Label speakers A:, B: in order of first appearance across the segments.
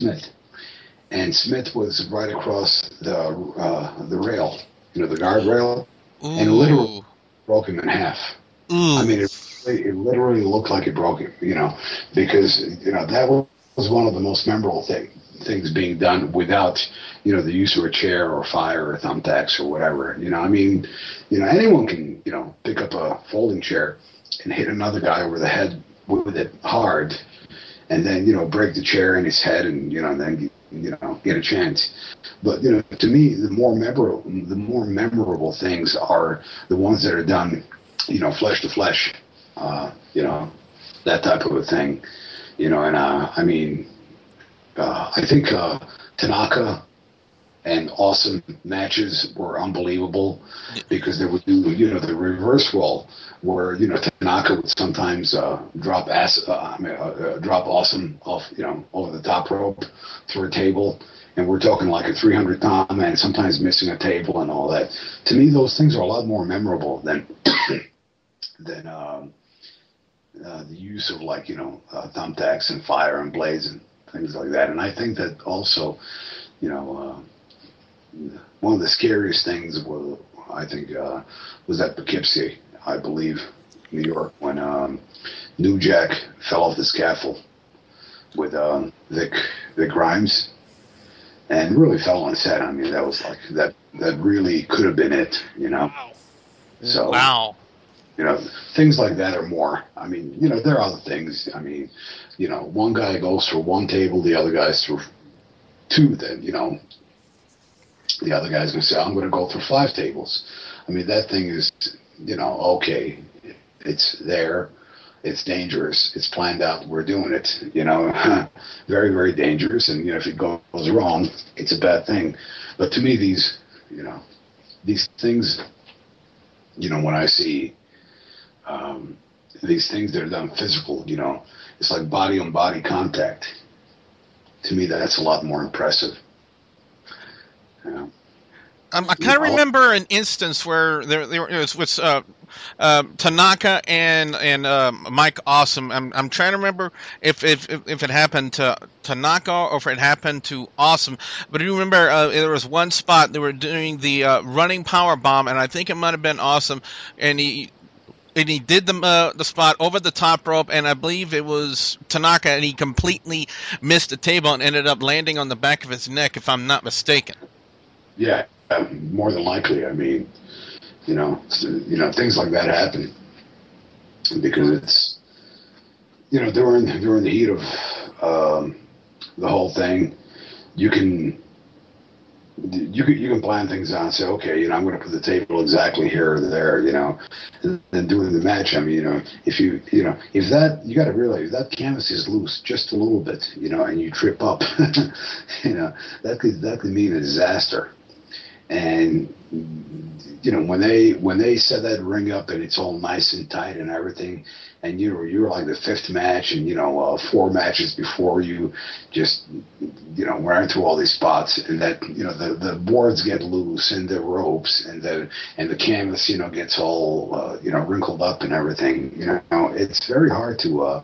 A: Smith. And Smith was right across the rail, the guardrail, and literally broke him in half.
B: Ooh.
A: I mean, it literally looked like it broke him, because that was one of the most memorable things being done without the use of a chair or fire or thumbtacks or whatever. I mean, anyone can pick up a folding chair and hit another guy over the head with it hard, and then break the chair in his head, and then get a chance. But to me, the more memorable things are the ones that are done flesh to flesh, that type of a thing, and I mean, I think Tanaka and Awesome matches were unbelievable because they would do the reverse roll where Tanaka would sometimes drop Awesome off over the top rope through a table, and we're talking like a 300 tom and sometimes missing a table and all that. To me, those things are a lot more memorable than the use of thumbtacks and fire and blades and things like that. And I think that also, one of the scariest things was at Poughkeepsie, I believe, New York, when New Jack fell off the scaffold with Vic Grimes and really fell on his head. I mean, that was that really could have been it,
C: Wow.
A: So,
B: wow.
A: Things like that are more. I mean, there are other things. I mean, one guy goes through one table, the other guy's through two. Then, the other guy's going to say, I'm going to go through 5 tables. I mean, that thing is, okay, it's there. It's dangerous. It's planned out. We're doing it, very, very dangerous. And, if it goes wrong, it's a bad thing. But to me, these things, when I see these things that are done physical, it's like body on body contact. To me, that's a lot more impressive.
B: I kind of remember an instance where there was Tanaka and Mike Awesome. I'm trying to remember if it happened to Tanaka or if it happened to Awesome. But I do remember there was one spot they were doing the running power bomb, and I think it might have been Awesome, and he did the spot over the top rope, and I believe it was Tanaka, and he completely missed the table and ended up landing on the back of his neck, if I'm not mistaken.
A: Yeah, more than likely. I mean, things like that happen because it's, during the heat of the whole thing, you can plan things out and say, okay, I'm going to put the table exactly here or there, and then during the match, I mean, if you got to realize that canvas is loose just a little bit, and you trip up, that could mean a disaster. And when they set that ring up and it's all nice and tight and everything, and you're like the 5th match, and 4 matches before you just ran through all these spots, and that the boards get loose and the ropes and the canvas gets all wrinkled up and everything. It's very hard to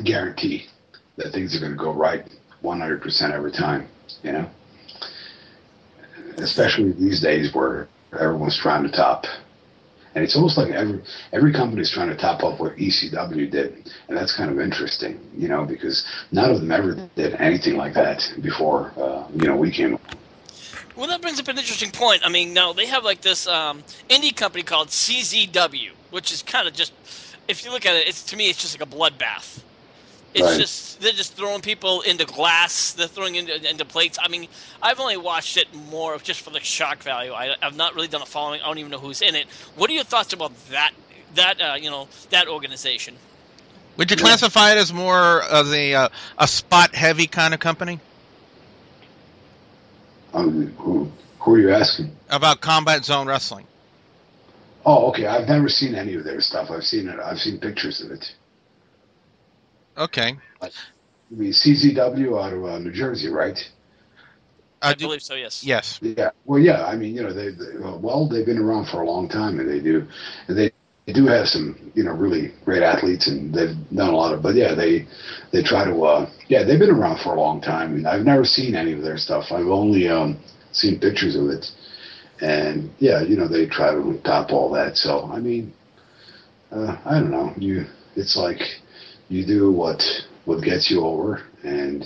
A: guarantee that things are going to go right 100% every time. Especially these days where everyone's trying to top. And it's almost like every company's trying to top up what ECW did. And that's kind of interesting, because none of them ever did anything like that before, we came up.
C: Well, that brings up an interesting point. I mean, now they have like this indie company called CZW, which is kind of just, if you look at it, to me, it's just like a bloodbath. It's
A: Right.
C: they're just throwing people into glass. They're throwing into plates. I mean, I've only watched it more just for the shock value. I've not really done a following. I don't even know who's in it. What are your thoughts about that organization?
B: Would you classify it as more of a spot heavy kind of company?
A: Who are you asking?
B: About Combat Zone Wrestling.
A: Oh, okay. I've never seen any of their stuff. I've seen it. I've seen pictures of it.
B: Okay.
A: I mean, CZW out of New Jersey, right?
C: I believe so. Yes.
B: Yes.
A: Yeah. Well, yeah. I mean, they've been around for a long time, and they do have some, really great athletes, and they've done a lot of. But yeah, they try to. Yeah, they've been around for a long time, and I've never seen any of their stuff. I've only seen pictures of it, and yeah, they try to top all that. So I mean, I don't know. It's like you do what gets you over, and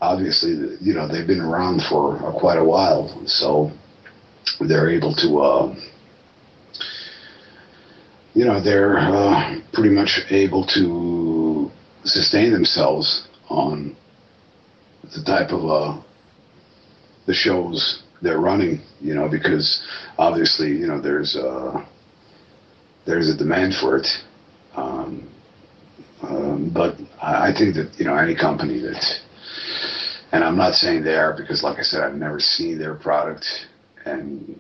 A: obviously, they've been around for quite a while, so they're able to. They're pretty much able to sustain themselves on the type of the shows they're running, because obviously, there's a demand for it. But I think that, any company that, and I'm not saying they are, because like I said, I've never seen their product, and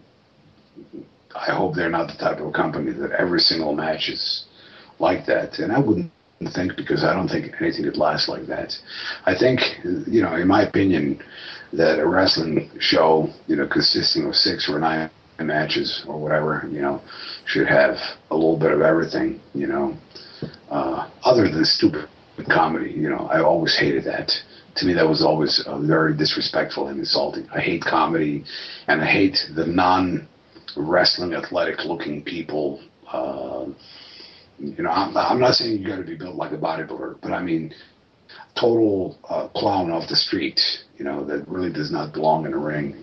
A: I hope they're not the type of company that every single match is like that. And I wouldn't think, because I don't think anything could last like that. I think, in my opinion, that a wrestling show, consisting of 6 or 9 matches or whatever, should have a little bit of everything, other than stupid comedy. I always hated that. To me, that was always very disrespectful and insulting. I hate comedy, and I hate the non-wrestling athletic-looking people. I'm not saying you got to be built like a bodybuilder, but I mean, total clown off the street, that really does not belong in a ring,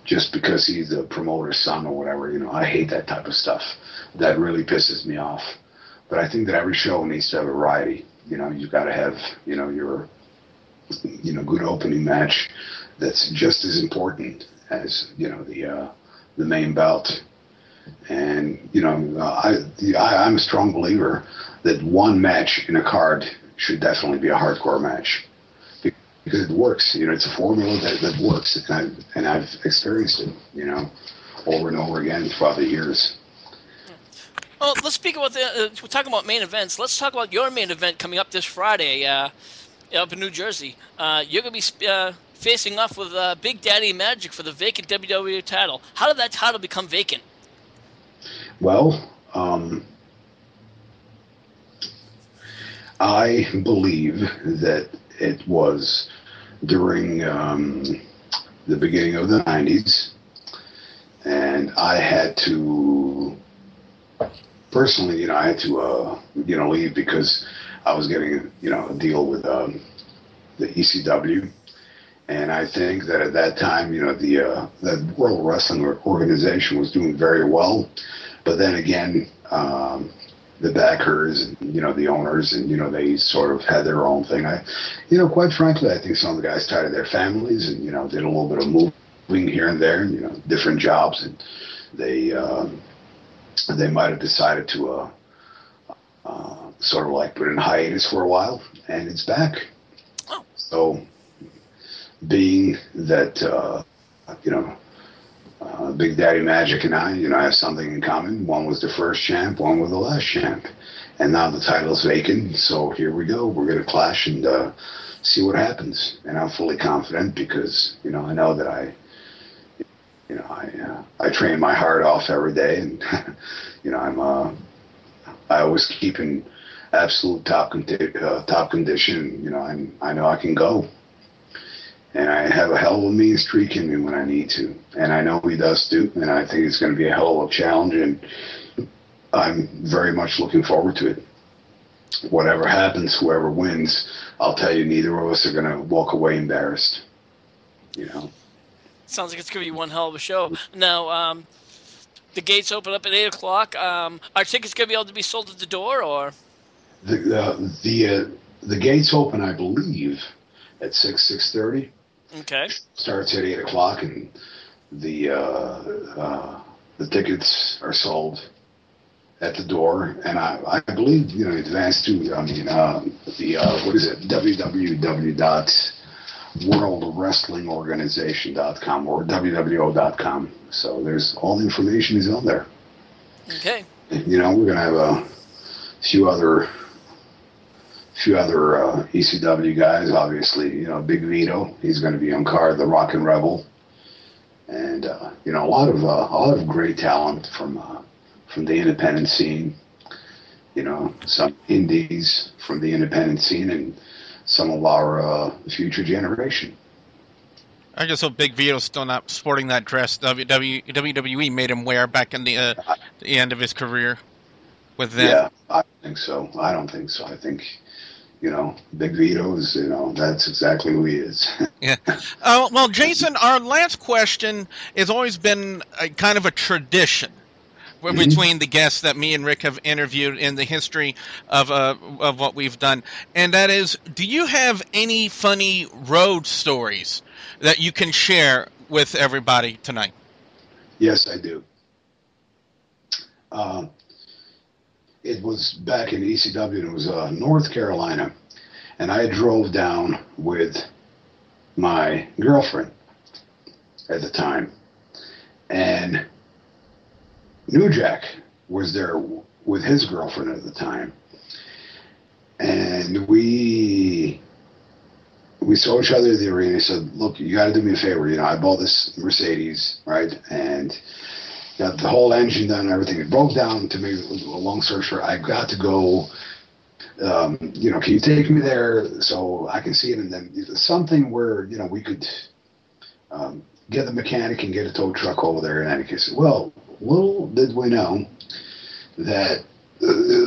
A: just because he's the promoter's son or whatever. I hate that type of stuff. That really pisses me off. But I think that every show needs to have a variety. You've got to have, your, good opening match that's just as important as, the main bout. And, I'm a strong believer that one match in a card should definitely be a hardcore match, because it works. It's a formula that works, and I've experienced it, over and over again throughout the years.
C: Well, let's speak about we're talking about main events. Let's talk about your main event coming up this Friday, up in New Jersey. You're going to be facing off with Big Daddy Magic for the vacant WWO title. How did that title become vacant?
A: Well, I believe that it was during the beginning of the 90s, and I had to, personally, I had to, leave, because I was getting, a deal with the ECW. And I think that at that time, the World Wrestling Organization was doing very well. But then again, the backers and, the owners, and, they sort of had their own thing. Quite frankly, I think some of the guys tired of their families and, did a little bit of moving here and there, and, different jobs. And they might have decided to sort of like put it in hiatus for a while, and it's back.
C: Oh.
A: So being that, Big Daddy Magic and I, have something in common. One was the first champ, one was the last champ. And now the title's vacant, so here we go. We're going to clash and see what happens. And I'm fully confident, because, I know that I train my heart off every day, and, I always keep in absolute top condition, and I know I can go. And I have a hell of a mean streak in me when I need to. And I know he does too. And I think it's going to be a hell of a challenge. And I'm very much looking forward to it. Whatever happens, whoever wins, I'll tell you, neither of us are going to walk away embarrassed.
C: Sounds like it's going to be one hell of a show. Now, the gates open up at 8 o'clock. Are tickets going to be able to be sold at the door, or?
A: The gates open, I believe, at 6:30.
C: Okay.
A: Starts at 8 o'clock, and the tickets are sold at the door, and I believe, advance too. I mean, what is it? www.worldwrestlingorganization.com or wwo.com. So there's all the information is on there.
C: Okay.
A: We're gonna have a few other ECW guys, obviously. Big Vito, he's going to be on card. The Rockin' Rebel, and a lot of great talent from from the independent scene, some indies from the independent scene, and some of our future generation.
B: I just hope Big Vito's still not sporting that dress WWE made him wear back in the end of his career with them.
A: Yeah, I think so. I don't think so. I think, Big Vito's, that's exactly who he is.
B: Yeah. Well, Jason, our last question has always been a kind of a tradition between the guests that me and Rick have interviewed in the history of what we've done, and that is, do you have any funny road stories that you can share with everybody tonight?
A: Yes, I do. It was back in ECW, and it was North Carolina, and I drove down with my girlfriend at the time, and New Jack was there with his girlfriend at the time, and we saw each other at the arena. He said, "Look, you got to do me a favor. I bought this Mercedes, right, and got the whole engine done and everything. It broke down. To make a long story short, I got to go. Can you take me there so I can see it, and then something where we could get the mechanic and get a tow truck over there." In any case, well, little did we know that.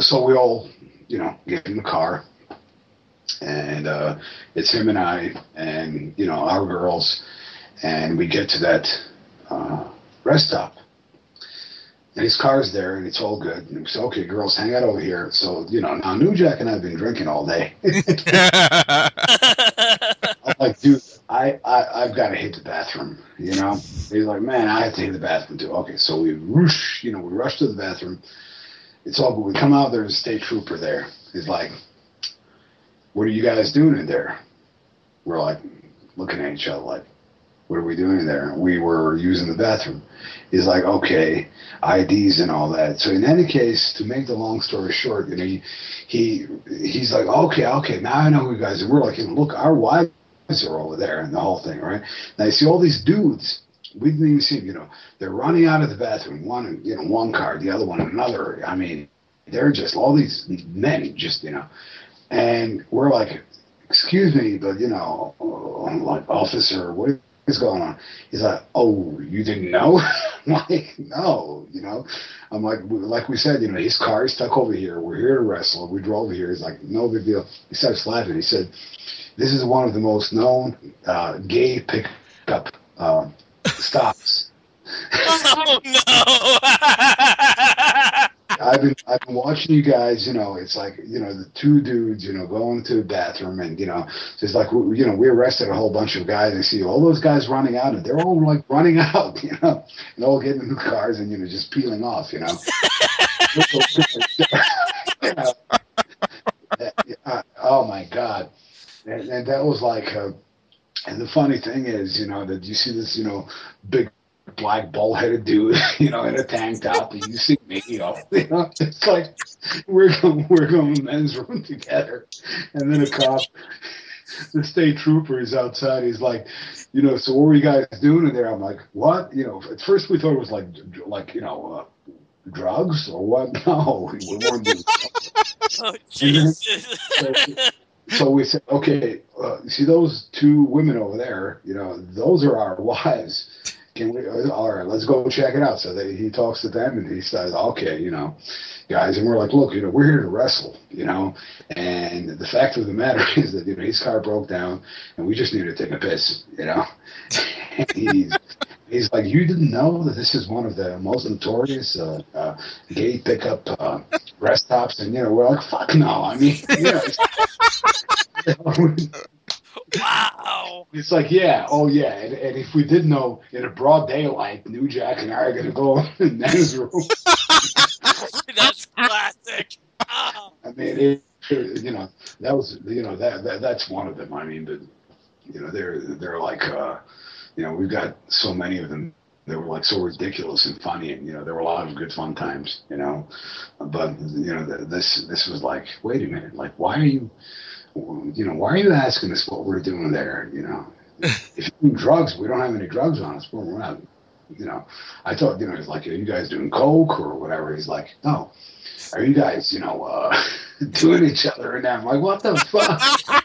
A: So we all, get in the car, and it's him and I, and our girls, and we get to that rest stop. And his car's there, and it's all good. And we say, "Okay, girls, hang out over here." So, now New Jack and I have been drinking all day. I'm like, "Dude, I've got to hit the bathroom." He's like, "Man, I have to hit the bathroom too." Okay, so we rush to the bathroom. It's all good. We come out, there's a state trooper there. He's like, "What are you guys doing in there?" We're like looking at each other like, "What are we doing in there?" "We were using the bathroom." He's like, "Okay, IDs and all that." So in any case, to make the long story short, he's like, okay, now I know who you guys are. We're like, "Look, our wives are over there," and the whole thing, right? Now you see all these dudes. We didn't even see them, they're running out of the bathroom. One, one car, the other one, another. I mean, they're just all these men, just, and we're like, "Excuse me, but, like, officer, what is going on?" He's like, "Oh, you didn't know?" I'm like, "No, I'm like we said, his car is stuck over here. We're here to wrestle. We drove here." He's like, "No big deal." He starts laughing. He said, "This is one of the most known gay pickup stops."
C: Oh no!
A: I've been watching you guys. It's like the two dudes, going to the bathroom, and it's like we arrested a whole bunch of guys. I see all those guys running out, and they're all like running out, and all getting in the cars and just peeling off, Oh my God, and that was like, and the funny thing is, that you see this, big black bull-headed dude, in a tank top, and you see me, it's like we're going men's room together, and then a cop, the state trooper, is outside. He's like, "So what were you guys doing in there?" I'm like, "What?" At first we thought it was like drugs or what? No, we weren't doing drugs.
C: Oh Jesus!
A: So we said, "Okay, see those two women over there? Those are our wives. Can we? All right, let's go check it out." So he talks to them, and he says, "Okay, guys," and we're like, "Look, we're here to wrestle, and the fact of the matter is that his car broke down, and we just need to take a piss, And he's like, "You didn't know that this is one of the most notorious gay pickup rest stops?" And we're like, "Fuck no!" I mean,
C: Wow!
A: It's like, yeah, oh yeah, and if we did know in a broad daylight, New Jack and I are gonna go in men's room.
C: That's classic. Oh.
A: I mean, that was, that's one of them. I mean, they're like, we've got so many of them. They were like so ridiculous and funny, and there were a lot of good fun times, But this was like, wait a minute, like, why are you asking us what we're doing there? If you're doing drugs, we don't have any drugs on us. We're not I thought, he's like, are you guys doing coke or whatever? He's like, no. Are you guys, doing each other? And I'm like, what the fuck?